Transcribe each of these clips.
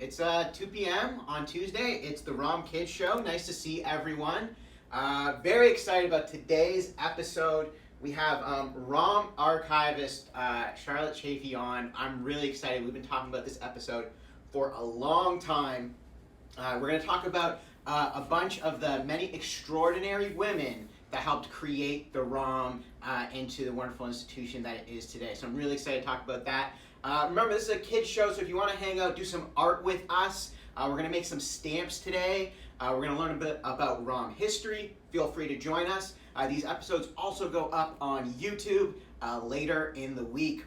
It's 2 p.m. on Tuesday. It's the ROMKids Show. Nice to see everyone. Very excited about today's episode. We have ROM Archivist Charlotte Chaffy on. I'm really excited. We've been talking about this episode for a long time. We're going to talk about a bunch of the many extraordinary women that helped create the ROM into the wonderful institution that it is today. So I'm really excited to talk about that. Remember, this is a kids show, so if you want to hang out, do some art with us. We're going to make some stamps today. We're going to learn a bit about ROM history. Feel free to join us. These episodes also go up on YouTube later in the week.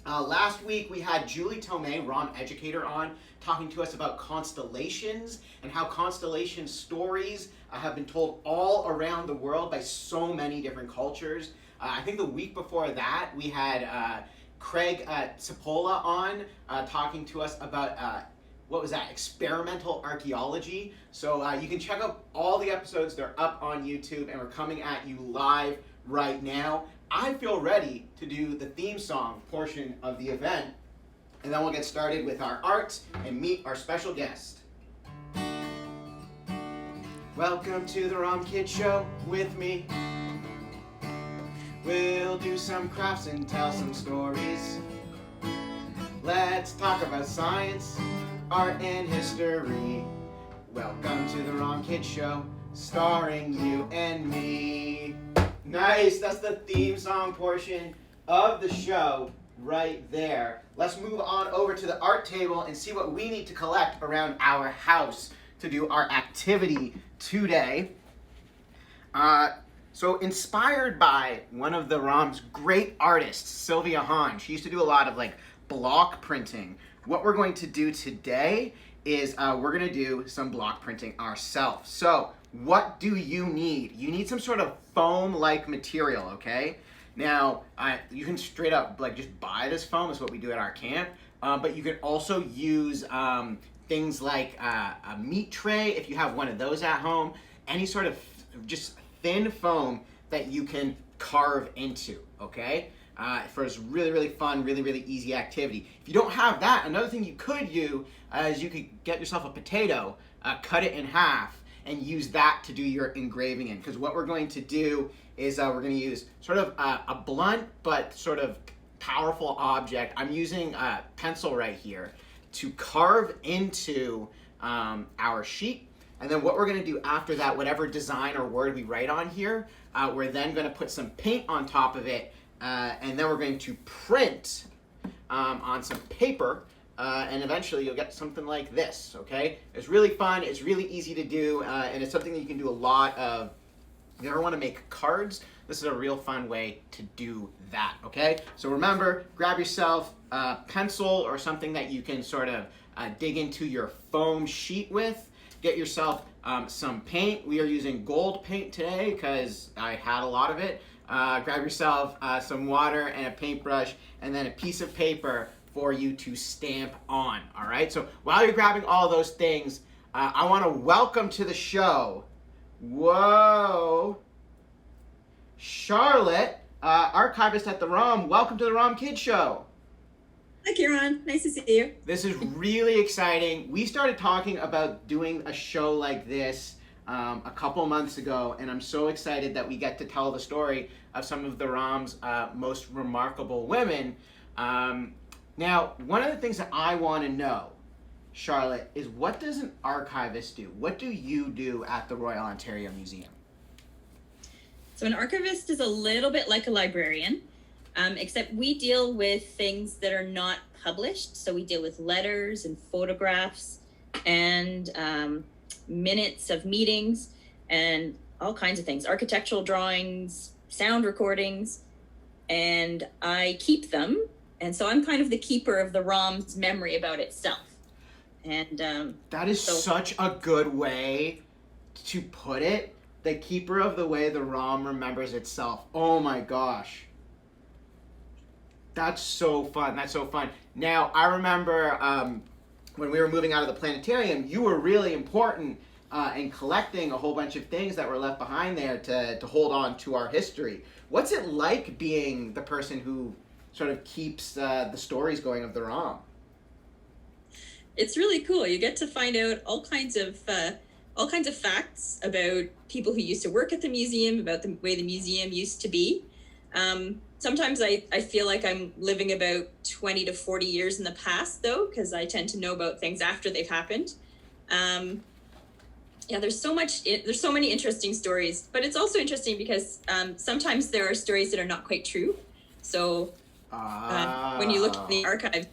Last week we had Julie Tomei, ROM educator, on talking to us about constellations and how constellation stories have been told all around the world by so many different cultures. I think the week before that we had Craig Cipolla on talking to us about what was that? Experimental archaeology. So you can check out all the episodes. They're up on YouTube, and we're coming at you live right now. I feel ready to do the theme song portion of the event, and then we'll get started with our art and meet our special guest. Welcome to the ROMKids Show with me. We'll do some crafts and tell some stories. Let's talk about science, art, and history. Welcome to the ROMKids Show, starring you and me. Nice, that's the theme song portion of the show right there. Let's move on over to the art table and see what we need to collect around our house to do our activity today. So inspired by one of the ROM's great artists, Sylvia Hahn. She used to do a lot of block printing. What we're going to do today is we're going to do some block printing ourselves. So what do you need? You need some sort of foam-like material, okay? Now, you can straight up just buy this foam. That's what we do at our camp. But you can also use things like a meat tray if you have one of those at home. Any sort of just thin foam that you can carve into, okay? For this really, really fun, really, really easy activity. If you don't have that, another thing you could do is you could get yourself a potato, cut it in half, and use that to do your engraving in. Because what we're going to do is we're going to use sort of a blunt but sort of powerful object. I'm using a pencil right here to carve into our sheet. And then what we're going to do after that, whatever design or word we write on here, we're then going to put some paint on top of it, and then we're going to print on some paper, and eventually you'll get something like this, okay? It's really fun, it's really easy to do, and it's something that you can do a lot of. If you ever want to make cards, this is a real fun way to do that, okay? So remember, grab yourself a pencil or something that you can sort of dig into your foam sheet with. Get yourself some paint. We are using gold paint today because I had a lot of it. Grab yourself some water and a paintbrush, and then a piece of paper for you to stamp on, all right? So while you're grabbing all those things, I want to welcome to the show, Charlotte, archivist at the ROM. Welcome to the ROMKids Show. Hi, Kieran. Nice to see you. This is really exciting. We started talking about doing a show like this a couple months ago, and I'm so excited that we get to tell the story of some of the ROM's most remarkable women. Now, one of the things that I want to know, Charlotte, is what does an archivist do? What do you do at the Royal Ontario Museum? So an archivist is a little bit like a librarian. Except we deal with things that are not published. So we deal with letters and photographs and minutes of meetings and all kinds of things, architectural drawings, sound recordings, and I keep them. And so I'm kind of the keeper of the ROM's memory about itself. And that is such a good way to put it. The keeper of the way the ROM remembers itself. Oh my gosh. That's so fun. That's so fun. Now, I remember when we were moving out of the planetarium, you were really important in collecting a whole bunch of things that were left behind there to hold on to our history. What's it like being the person who sort of keeps the stories going of the ROM? It's really cool. You get to find out all kinds of facts about people who used to work at the museum, about the way the museum used to be. Sometimes I feel like I'm living about 20 to 40 years in the past, though, because I tend to know about things after they've happened. Yeah, there's so many interesting stories, but it's also interesting because sometimes there are stories that are not quite true. So when you look in the archives,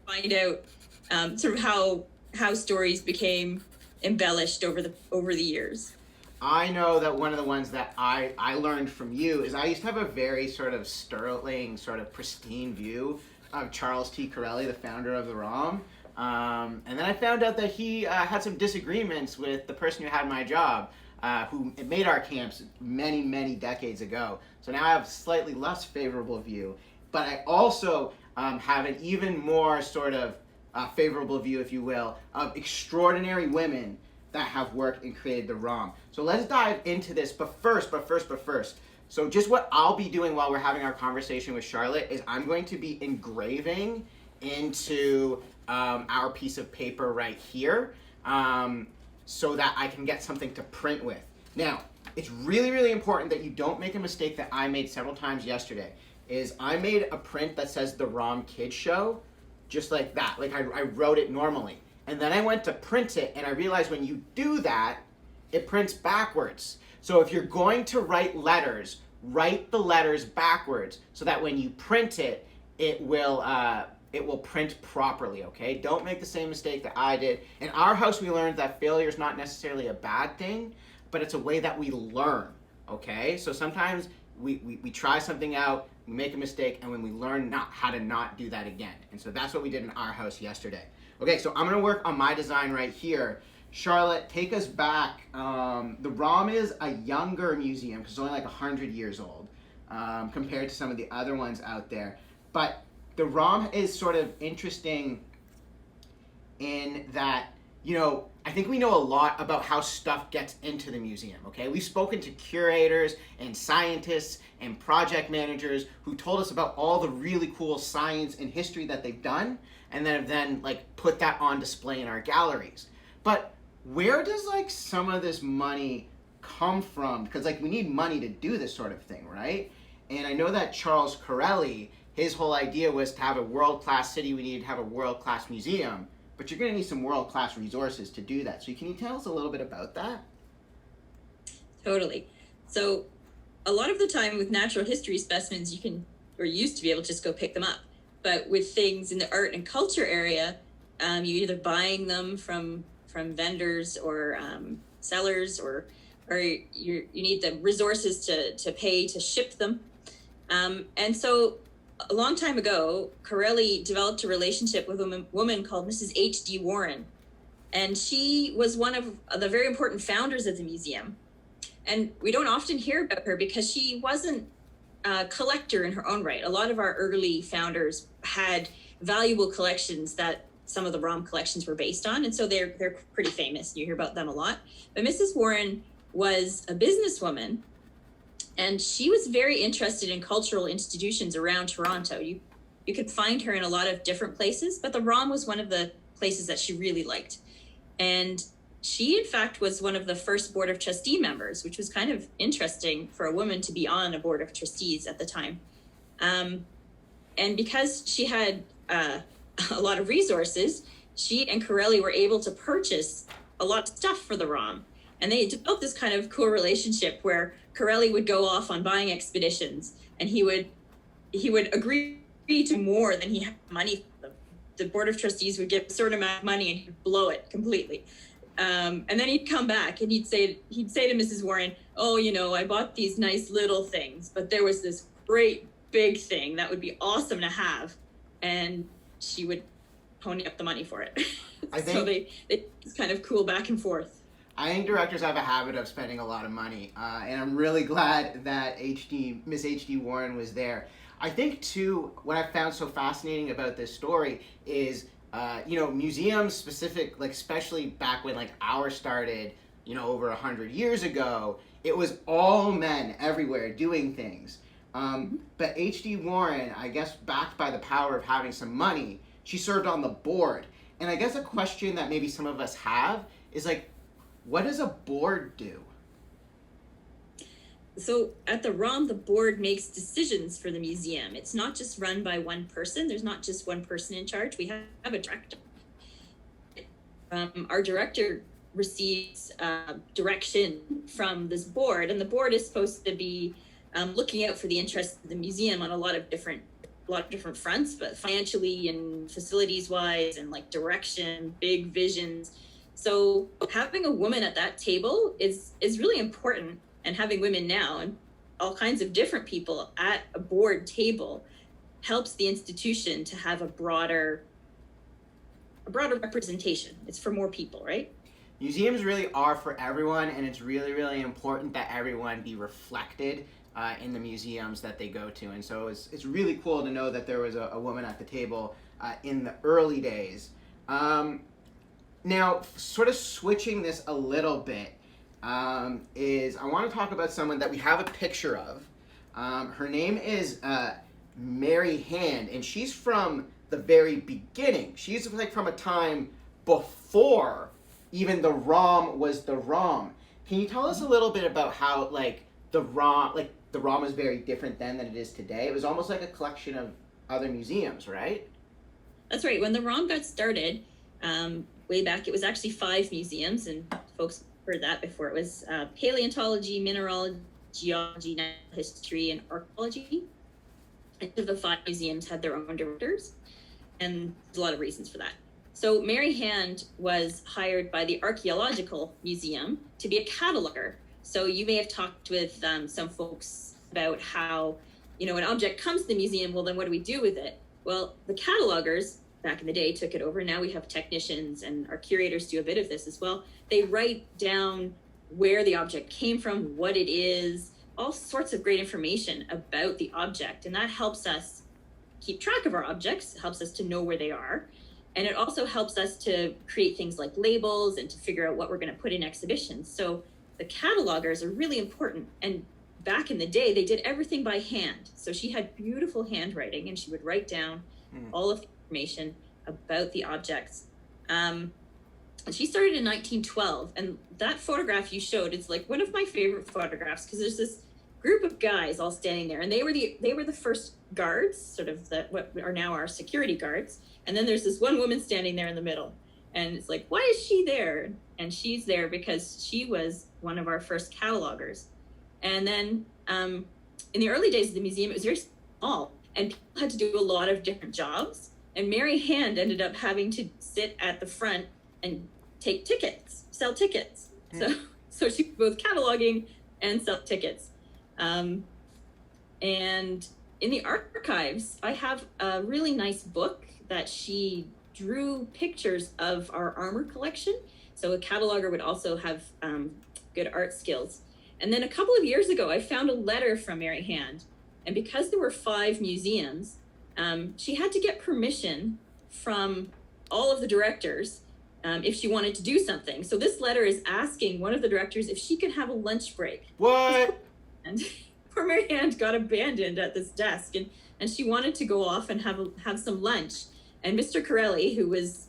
find out sort of how stories became embellished over the years. I know that one of the ones that I learned from you is I used to have a very sort of sterling, sort of pristine view of Charles T. Corelli, the founder of the ROM. And then I found out that he had some disagreements with the person who had my job, who made our camps many, many decades ago. So now I have a slightly less favorable view. But I also have an even more sort of favorable view, if you will, of extraordinary women that have worked and created the ROM. So let's dive into this, but first. So just what I'll be doing while we're having our conversation with Charlotte is I'm going to be engraving into our piece of paper right here so that I can get something to print with. Now, it's really, really important that you don't make a mistake that I made several times yesterday, is I made a print that says the ROMKids Show, just like that. Like I wrote it normally. And then I went to print it, and I realized when you do that, it prints backwards. So if you're going to write letters, write the letters backwards so that when you print it, it will print properly, okay? Don't make the same mistake that I did. In our house, we learned that failure is not necessarily a bad thing, but it's a way that we learn, okay? So sometimes we try something out, we make a mistake, and when we learn how to not do that again. And so that's what we did in our house yesterday. Okay, so I'm gonna work on my design right here. Charlotte, take us back. The ROM is a younger museum because it's only like 100 years old compared to some of the other ones out there. But the ROM is sort of interesting in that, you know, I think we know a lot about how stuff gets into the museum, okay? We've spoken to curators and scientists and project managers who told us about all the really cool science and history that they've done, and then like put that on display in our galleries. But where does like some of this money come from? Because like we need money to do this sort of thing, right? And I know that Charles Corelli, his whole idea was to have a world-class city, we needed to have a world-class museum, but you're gonna need some world-class resources to do that. So can you tell us a little bit about that? Totally. So a lot of the time with natural history specimens, you can, or used to be able to just go pick them up. But with things in the art and culture area, you're either buying them from vendors or sellers, or you need the resources to pay to ship them. And so a long time ago, Corelli developed a relationship with a woman called Mrs. H.D. Warren. And she was one of the very important founders of the museum. And we don't often hear about her because she wasn't a collector in her own right. A lot of our early founders had valuable collections that some of the ROM collections were based on. And so they're pretty famous. You hear about them a lot. But Mrs. Warren was a businesswoman, and she was very interested in cultural institutions around Toronto. You could find her in a lot of different places, but the ROM was one of the places that she really liked. And she, in fact, was one of the first Board of Trustee members, which was kind of interesting for a woman to be on a Board of Trustees at the time. And because she had a lot of resources, she and Corelli were able to purchase a lot of stuff for the ROM. And they developed this kind of cool relationship where Corelli would go off on buying expeditions, and he would agree to more than he had money for them. The Board of Trustees would give a certain amount of money and he'd blow it completely. And then he'd come back and he'd say to Mrs. Warren, "Oh, you know, I bought these nice little things, but there was this great big thing that would be awesome to have," and she would pony up the moness for it. I think so they it's kind of cool back and forth. I think directors have a habit of spending a lot of money, and I'm really glad that Miss H.D. Warren was there. I think too, what I found so fascinating about this story is, museums specific, like especially back when like ours started, over 100 years ago, it was all men everywhere doing things. But H.D. Warren, I guess backed by the power of having some money, she served on the board. And I guess a question that maybe some of us have is like, what does a board do? So at the ROM, the board makes decisions for the museum. It's not just run by one person. There's not just one person in charge. We have a director. Our director receives direction from this board, and the board is supposed to be looking out for the interests of the museum on a lot of different fronts, but financially and facilities wise, and like direction, big visions. So having a woman at that table is really important, and having women now and all kinds of different people at a board table helps the institution to have a broader representation. It's for more people, right? Museums really are for everyone, and it's really, really important that everyone be reflected in the museums that they go to. And so it's really cool to know that there was a woman at the table in the early days. Now, sort of switching this a little bit, is I want to talk about someone that we have a picture of. Her name is Mary Han, and she's from the very beginning. She's like from a time before even the ROM was the ROM. Can you tell us a little bit about how like the ROM was very different then than it is today? It was almost like a collection of other museums, right? That's right. When the ROM got started, way back, it was actually 5 museums, and folks heard that before. It was paleontology, mineralogy, geology, natural history, and archaeology. Each of the 5 museums had their own directors, and there's a lot of reasons for that. So Mary Hand was hired by the Archaeological Museum to be a cataloger. So you may have talked with some folks about how, you know, an object comes to the museum, well, then what do we do with it? Well, the catalogers back in the day took it over. Now we have technicians, and our curators do a bit of this as well. They write down where the object came from, what it is, all sorts of great information about the object. And that helps us keep track of our objects, helps us to know where they are. And it also helps us to create things like labels and to figure out what we're going to put in exhibitions. So the catalogers are really important. And back in the day, they did everything by hand. So she had beautiful handwriting, and she would write down all of the information about the objects. And she started in 1912. And that photograph you showed, it's like one of my favorite photographs, because there's this group of guys all standing there, and they were the first guards, sort of what are now our security guards. And then there's this one woman standing there in the middle, and it's like, why is she there? And she's there because she was one of our first catalogers. And then in the early days of the museum, it was very small, and people had to do a lot of different jobs. And Mary Hand ended up having to sit at the front and take tickets, sell tickets. So she was both cataloging and sell tickets. And in the archives, I have a really nice book that she drew pictures of our armor collection. So a cataloger would also have good art skills. And then a couple of years ago, I found a letter from Mary Hand. And because there were 5 museums, she had to get permission from all of the directors if she wanted to do something. So this letter is asking one of the directors if she could have a lunch break. What? And poor Mary Hand got abandoned at this desk, and she wanted to go off and have some lunch. And Mr. Corelli, who was,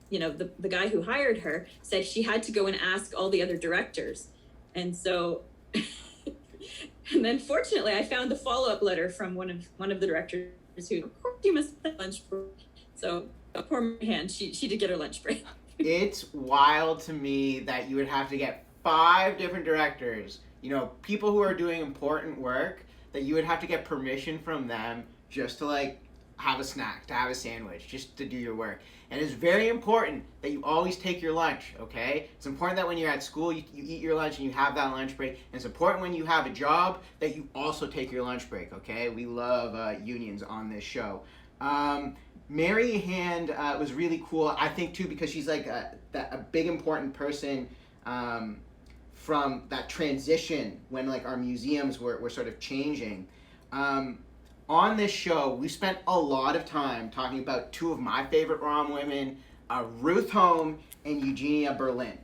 you know, the guy who hired her, said she had to go and ask all the other directors. And so, and then fortunately, I found the follow-up letter from one of the directors who, of course, you must have lunch break. So poor Mary Hand, she did get her lunch break. It's wild to me that you would have to get 5 different directors, you know, people who are doing important work, that you would have to get permission from them just to like have a snack, to have a sandwich, just to do your work. And it's very important that you always take your lunch, okay? It's important that when you're at school, you eat your lunch and you have that lunch break. And it's important when you have a job that you also take your lunch break, okay? We love unions on this show. Mary Hand was really cool, I think, too, because she's like a big important person from that transition when like our museums were sort of changing. On this show, we spent a lot of time talking about 2 of my favorite ROM women, Ruth Holm and Eugenia Berlin.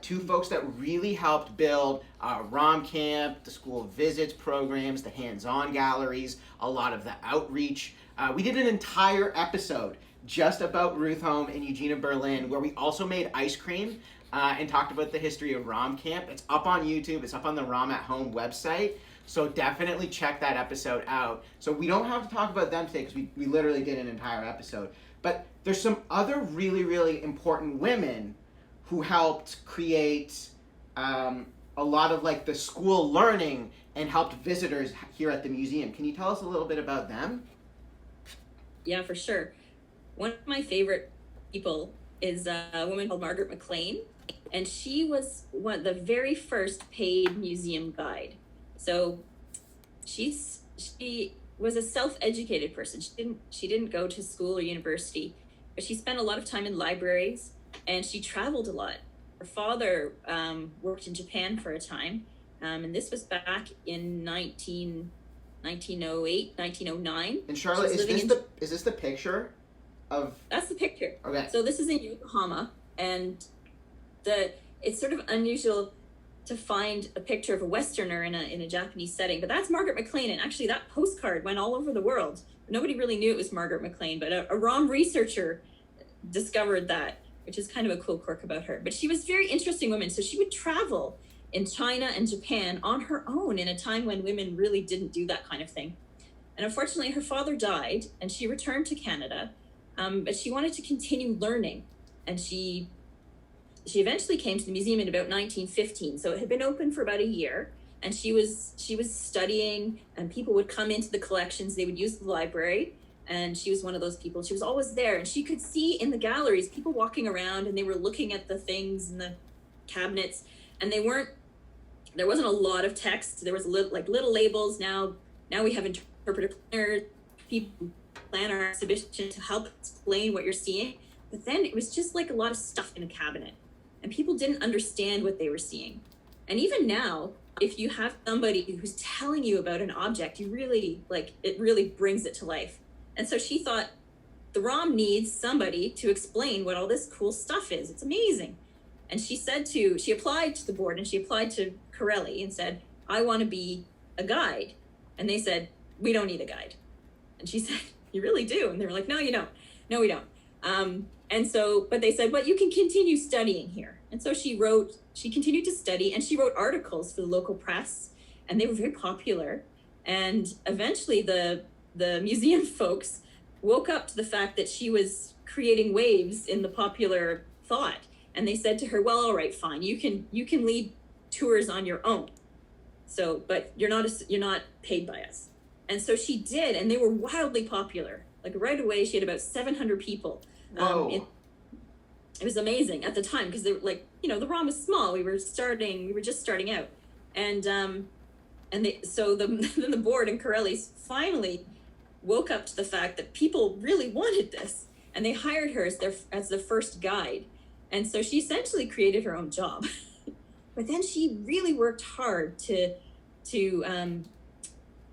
2 folks that really helped build ROM Camp, the school visits programs, the hands-on galleries, a lot of the outreach. We did an entire episode just about Ruth Holm and Eugenia Berlin, where we also made ice cream and talked about the history of ROM Camp. It's up on YouTube. It's up on the ROM at Home website. So definitely check that episode out. So we don't have to talk about them today because we literally did an entire episode. But there's some other really, really important women who helped create a lot of like the school learning and helped visitors here at the museum. Can you tell us a little bit about them? Yeah, for sure. One of my favorite people is a woman called Margaret McLean, and she was one of the very first paid museum guide. So she was a self-educated person. She didn't go to school or university, but she spent a lot of time in libraries, and she traveled a lot. Her father worked in Japan for a time, and this was back in 1908, 1909. And Charlotte, is this the picture of? That's the picture. Okay. So this is in Yokohama, and it's sort of unusual to find a picture of a Westerner in a Japanese setting, but that's Margaret McLean, and actually that postcard went all over the world. Nobody really knew it was Margaret McLean, but a ROM researcher discovered that, which is kind of a cool quirk about her. But she was a very interesting woman. So she would travel in China and Japan on her own in a time when women really didn't do that kind of thing. And unfortunately, her father died, and she returned to Canada, but she wanted to continue learning, and she eventually came to the museum in about 1915. So it had been open for about a year, and she was studying, and people would come into the collections. They would use the library, and she was one of those people. She was always there, and she could see in the galleries people walking around, and they were looking at the things in the cabinets, and there wasn't a lot of text. There was little labels. Now we have interpreter planners. People plan our exhibition to help explain what you're seeing. But then it was just like a lot of stuff in a cabinet, and people didn't understand what they were seeing. And even now, if you have somebody who's telling you about an object, it really brings it to life. And so she thought, the ROM needs somebody to explain what all this cool stuff is. It's amazing. And she applied to the board, and she applied to Corelli and said, I want to be a guide. And they said, we don't need a guide. And she said, you really do? And they were like, no, you don't. No, we don't. But they said, but you can continue studying here. And so she continued to study, and she wrote articles for the local press, and they were very popular. And eventually the museum folks woke up to the fact that she was creating waves in the popular thought. And they said to her, well, all right, fine. You can lead tours on your own. So, but you're not paid by us. And so she did, and they were wildly popular. Like right away, she had about 700 people. Whoa. It was amazing at the time, because they were like, the ROM was small. We were just starting out. And then the board and Corelli's finally woke up to the fact that people really wanted this, and they hired her as the first guide. And so she essentially created her own job. But then she really worked hard to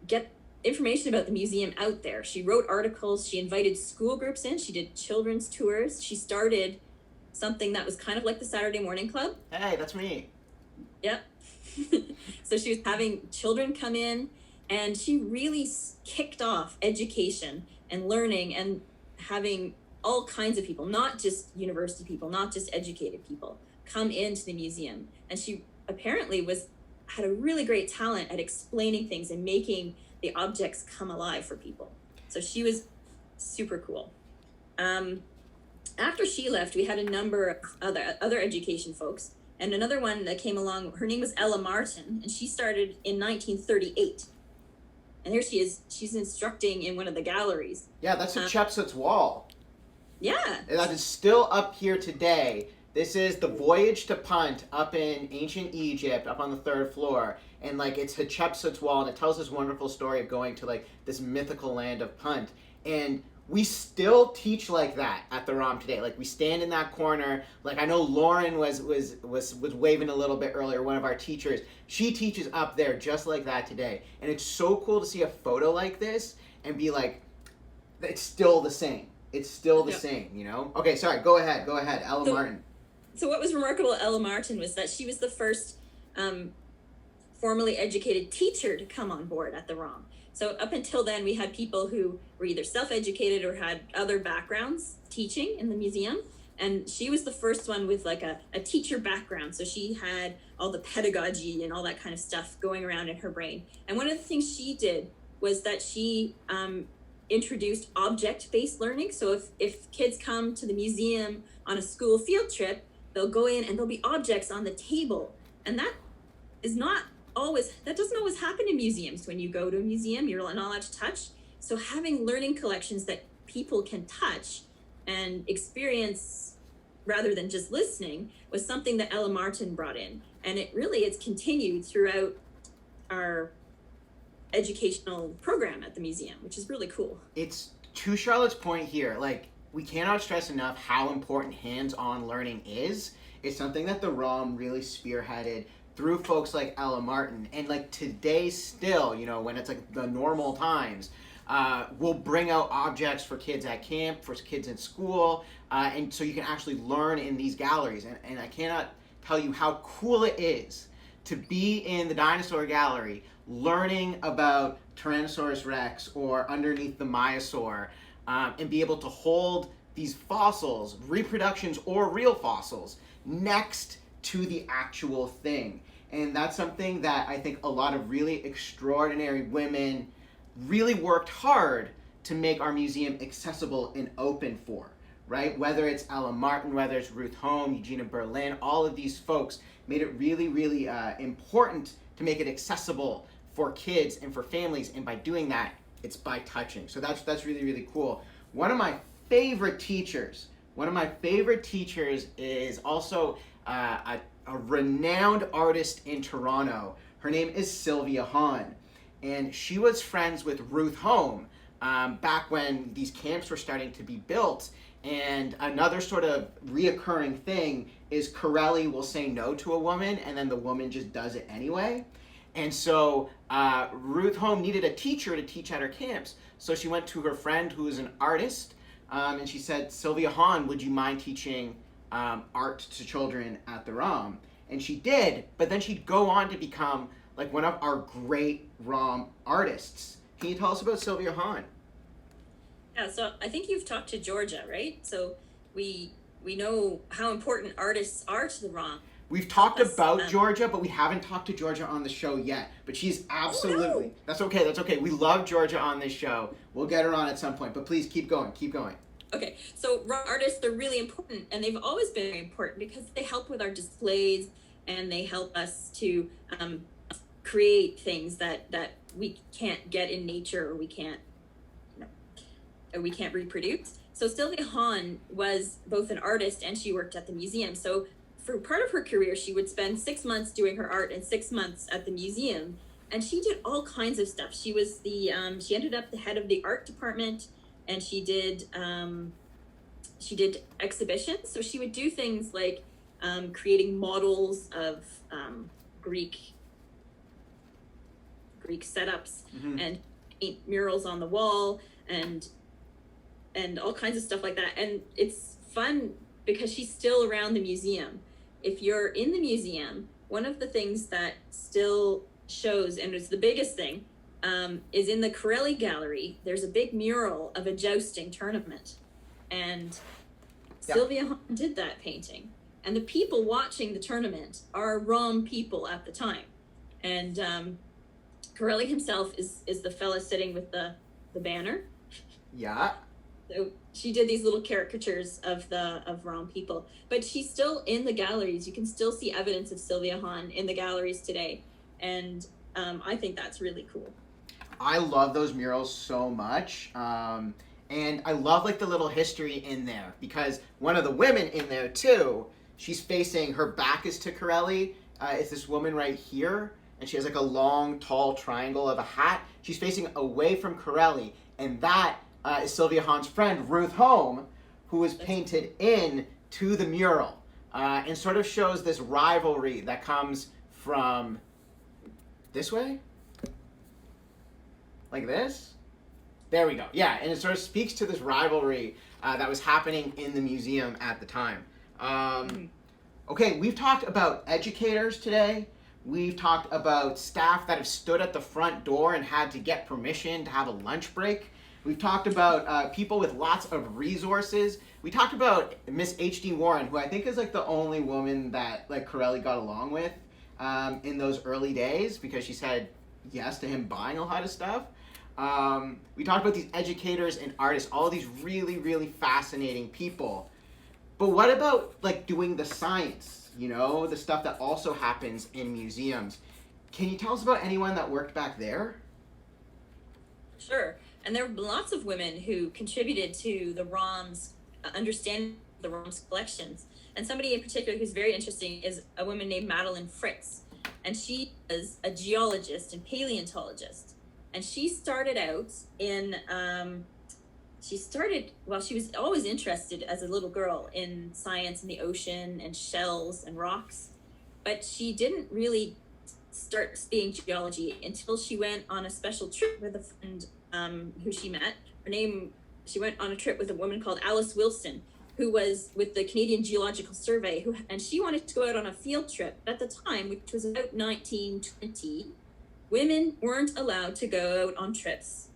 get information about the museum out there. She wrote articles. She invited school groups in. She did children's tours. She started something that was kind of like the Saturday Morning Club. Hey, that's me. Yep. So she was having children come in, and she really kicked off education and learning, and having all kinds of people, not just university people, not just educated people, come into the museum. And she apparently had a really great talent at explaining things and making the objects come alive for people. So she was super cool. After she left, we had a number of other education folks, and another one that came along, her name was Ella Martin, and she started in 1938. And here she is, she's instructing in one of the galleries. Yeah, that's Hatshepsut's wall. Yeah. And that is still up here today. This is the Voyage to Punt up in ancient Egypt, up on the 3rd floor. And it's Hatshepsut's wall, and it tells this wonderful story of going to this mythical land of Punt. And we still teach like that at the ROM today. We stand in that corner. I know Lauren was waving a little bit earlier, one of our teachers. She teaches up there just like that today. And it's so cool to see a photo like this and be like, it's still the same. It's still the same, Okay, sorry, go ahead, Ella Martin. So what was remarkable at Ella Martin was that she was the first formally educated teacher to come on board at the ROM. So up until then, we had people who were either self-educated or had other backgrounds teaching in the museum. And she was the first one with like a teacher background. So she had all the pedagogy and all that kind of stuff going around in her brain. And one of the things she did was that she introduced object-based learning. So if kids come to the museum on a school field trip, they'll go in and there'll be objects on the table. And that doesn't always happen in museums. When you go to a museum, you're not allowed to touch. So having learning collections that people can touch and experience rather than just listening was something that Ella Martin brought in. And it's continued throughout our educational program at the museum, which is really cool. It's to Charlotte's point here, like, we cannot stress enough how important hands-on learning is. It's something that the ROM really spearheaded through folks like Ella Martin. And like today still, you know, when it's like the normal times, we'll bring out objects for kids at camp, for kids in school, and so you can actually learn in these galleries. And I cannot tell you how cool it is to be in the dinosaur gallery learning about Tyrannosaurus Rex or underneath the Maiasaur, and be able to hold these fossils, reproductions or real fossils, next to the actual thing. And that's something that I think a lot of really extraordinary women really worked hard to make our museum accessible and open for, right? Whether it's Ella Martin, whether it's Ruth Holm, Eugenia Berlin, all of these folks made it really, really important to make it accessible for kids and for families. And by doing that, it's by touching. So that's really, really cool. One of my favorite teachers is also a renowned artist in Toronto. Her name is Sylvia Han. And she was friends with Ruth Holm back when these camps were starting to be built. And another sort of reoccurring thing is Corelli will say no to a woman and then the woman just does it anyway. And so Ruth Holm needed a teacher to teach at her camps. So she went to her friend who is an artist, and she said, Sylvia Hahn, would you mind teaching art to children at the ROM? And she did, but then she'd go on to become like one of our great ROM artists. Can you tell us about Sylvia Hahn? Yeah, so I think you've talked to Georgia, right? So we know how important artists are to the ROM. We've talked about Georgia, but we haven't talked to Georgia on the show yet. But she's absolutely... Oh, no. That's okay. We love Georgia on this show. We'll get her on at some point, but please keep going. Okay, so ROM artists are really important, and they've always been very important because they help with our displays, and they help us to create things that we can't get in nature, or we can't reproduce. So Sylvia Hahn was both an artist and she worked at the museum. So for part of her career, she would spend 6 months doing her art and 6 months at the museum. And she did all kinds of stuff. She was she ended up the head of the art department, and she did exhibitions. So she would do things like creating models of Greek setups, mm-hmm. and paint murals on the wall and all kinds of stuff like that. And it's fun because she's still around the museum. If you're in the museum, one of the things that still shows, and it's the biggest thing, is in the Corelli Gallery, there's a big mural of a jousting tournament. And Sylvia Hahn did that painting. And the people watching the tournament are ROM people at the time. And Corelli himself is the fella sitting with the banner. Yeah. So she did these little caricatures of ROM people, but she's still in the galleries. You can still see evidence of Sylvia Hahn in the galleries today, and I think that's really cool. I love those murals so much, and I love like the little history in there, because one of the women in there too, she's facing, her back is to Corelli. It's this woman right here, and she has like a long, tall triangle of a hat. She's facing away from Corelli, and that is Sylvia Hahn's friend, Ruth Holm, who was painted in to the mural, and sort of shows this rivalry that comes from this way? Like this? There we go. Yeah, and it sort of speaks to this rivalry that was happening in the museum at the time. Okay, we've talked about educators today. We've talked about staff that have stood at the front door and had to get permission to have a lunch break. We've talked about people with lots of resources. We talked about Miss H.D. Warren, who I think is like the only woman that like Corelli got along with in those early days, because she said yes to him buying a lot of stuff. We talked about these educators and artists, all of these really, really fascinating people. But what about like doing the science, you know, the stuff that also happens in museums? Can you tell us about anyone that worked back there? Sure. And there were lots of women who contributed to the ROM's understanding of the ROM's collections. And somebody in particular who's very interesting is a woman named Madeline Fritz. And she was a geologist and paleontologist. And she started out in, she was always interested as a little girl in science and the ocean and shells and rocks. But she didn't really start studying geology until she went on a special trip with a friend who she met. She went on a trip with a woman called Alice Wilson, who was with the Canadian Geological Survey, and she wanted to go out on a field trip. At the time, which was about 1920, women weren't allowed to go out on trips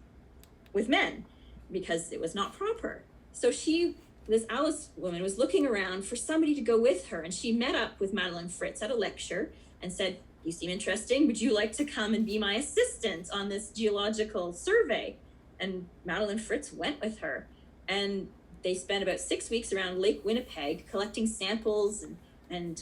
with men because it was not proper. So this Alice woman was looking around for somebody to go with her, and she met up with Madeline Fritz at a lecture and said, "You seem interesting. Would you like to come and be my assistant on this geological survey?" And Madeline Fritz went with her. And they spent about 6 weeks around Lake Winnipeg collecting samples and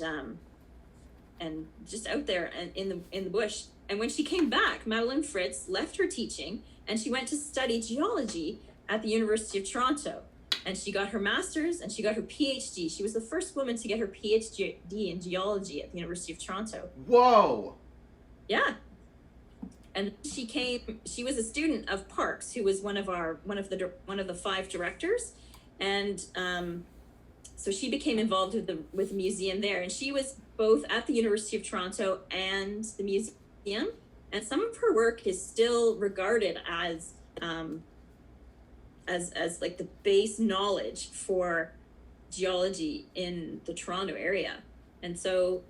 just out there and in the bush. And when she came back, Madeline Fritz left her teaching and she went to study geology at the University of Toronto. And she got her master's and she got her PhD. She was the first woman to get her PhD in geology at the University of Toronto. Whoa! Yeah. And she was a student of Parks, who was one of the 5 directors. And so she became involved with the museum there. And she was both at the University of Toronto and the museum. And some of her work is still regarded as like the base knowledge for geology in the Toronto area. And so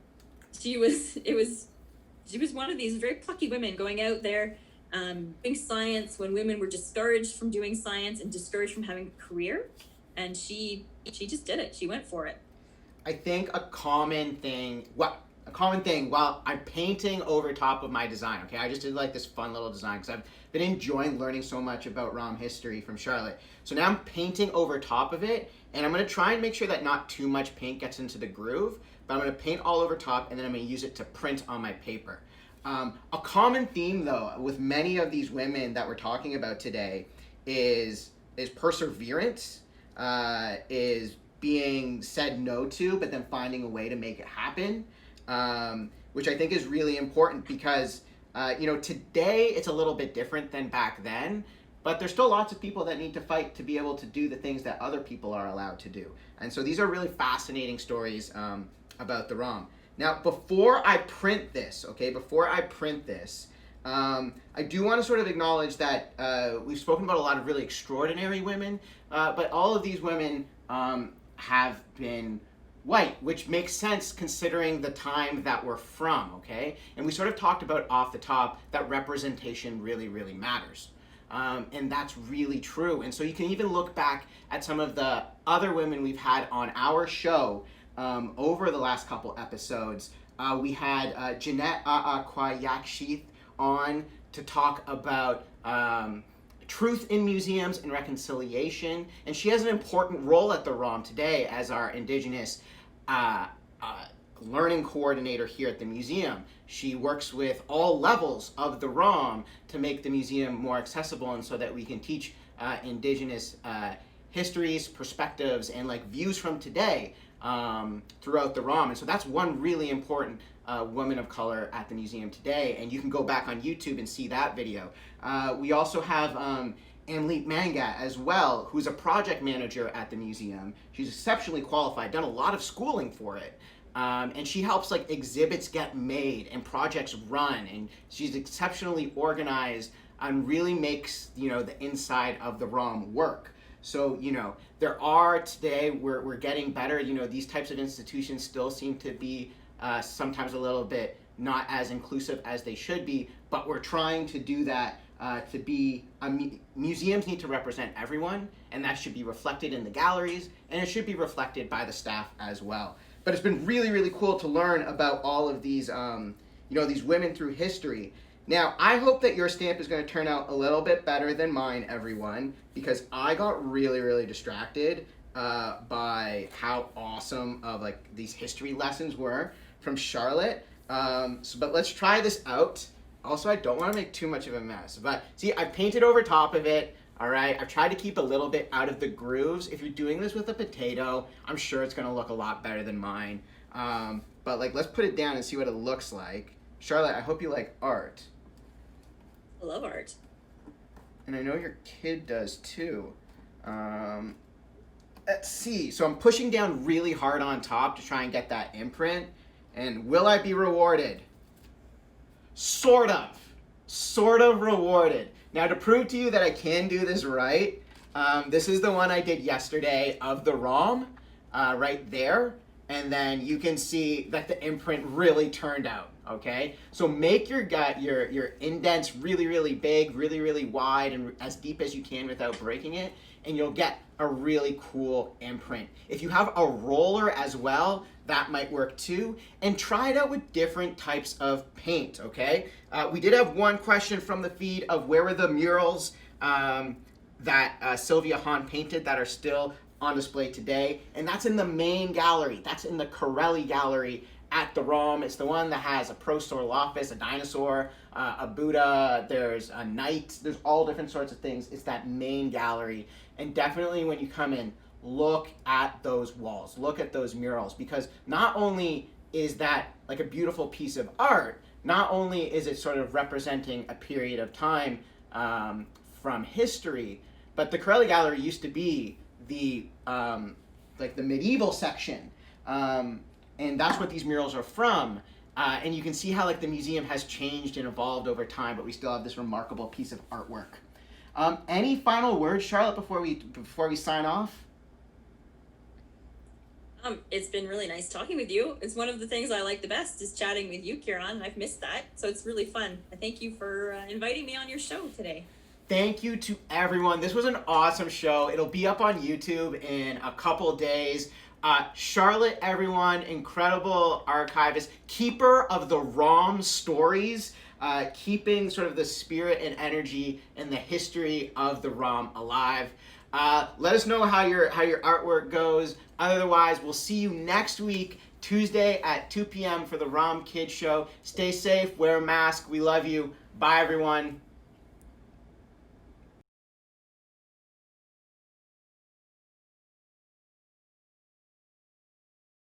she was one of these very plucky women going out there doing science when women were discouraged from doing science and discouraged from having a career. And she just did it. She went for it. I think a common thing while I'm painting over top of my design, okay? I just did like this fun little design because I've been enjoying learning so much about ROM history from Charlotte. So now I'm painting over top of it, and I'm gonna try and make sure that not too much paint gets into the groove, but I'm gonna paint all over top and then I'm gonna use it to print on my paper. A common theme though, with many of these women that we're talking about today is perseverance, is being said no to, but then finding a way to make it happen, which I think is really important because, today it's a little bit different than back then, but there's still lots of people that need to fight to be able to do the things that other people are allowed to do. And so these are really fascinating stories about the ROM. Now, before I print this, I do want to sort of acknowledge that we've spoken about a lot of really extraordinary women, but all of these women have been white, which makes sense considering the time that we're from, okay? And we sort of talked about off the top that representation really, really matters. And that's really true. And so you can even look back at some of the other women we've had on our show over the last couple episodes. We had Jeanette Kwayakshith on to talk about truth in museums and reconciliation, and she has an important role at the ROM today as our Indigenous learning coordinator here at the museum. She works with all levels of the ROM to make the museum more accessible and so that we can teach Indigenous histories, perspectives, and like views from today throughout the ROM. And so that's one really important woman of color at the museum today, and you can go back on YouTube and see that video. We also have Anlit Manga as well, who's a project manager at the museum. She's exceptionally qualified, done a lot of schooling for it. And she helps like exhibits get made and projects run, and she's exceptionally organized and really makes, the inside of the ROM work. So, there are today, we're getting better, these types of institutions still seem to be sometimes a little bit not as inclusive as they should be, but we're trying to do that to be, museums need to represent everyone, and that should be reflected in the galleries, and it should be reflected by the staff as well. But it's been really, really cool to learn about all of these, these women through history. Now, I hope that your stamp is going to turn out a little bit better than mine, everyone, because I got really, really distracted by how awesome of like these history lessons were from Charlotte. But let's try this out. Also, I don't want to make too much of a mess, but see, I painted over top of it. All right, I've tried to keep a little bit out of the grooves. If you're doing this with a potato, I'm sure it's going to look a lot better than mine. But like, let's put it down and see what it looks like. Charlotte, I hope you like art. I love art. And I know your kid does too. Let's see. So I'm pushing down really hard on top to try and get that imprint. And will I be rewarded? Sort of rewarded. Now, to prove to you that I can do this right, this is the one I did yesterday of the ROM, right there. And then you can see that the imprint really turned out, okay? So make your indents really, really big, really, really wide, and as deep as you can without breaking it, and you'll get a really cool imprint. If you have a roller as well, that might work too. And try it out with different types of paint, okay? We did have one question from the feed of where were the murals that Sylvia Han painted that are still on display today, and that's in the main gallery. That's in the Corelli gallery at the ROM. It's the one that has a Prosorlophus, a dinosaur, a Buddha, there's a knight, there's all different sorts of things. It's that main gallery. And definitely when you come in, look at those walls, look at those murals, because not only is that like a beautiful piece of art, not only is it sort of representing a period of time from history, but the Corelli Gallery used to be the like the medieval section, and that's what these murals are from. And you can see how like the museum has changed and evolved over time, but we still have this remarkable piece of artwork. Any final words, Charlotte, before we sign off? It's been really nice talking with you. It's one of the things I like the best is chatting with you, Kieran. I've missed that, so it's really fun. Thank you for inviting me on your show today. Thank you to everyone. This was an awesome show. It'll be up on YouTube in a couple days. Charlotte, everyone, incredible archivist, keeper of the ROM stories, keeping sort of the spirit and energy and the history of the ROM alive. Let us know how your artwork goes. Otherwise, we'll see you next week, Tuesday at 2 p.m. for the ROMKids Show. Stay safe, wear a mask. We love you. Bye, everyone.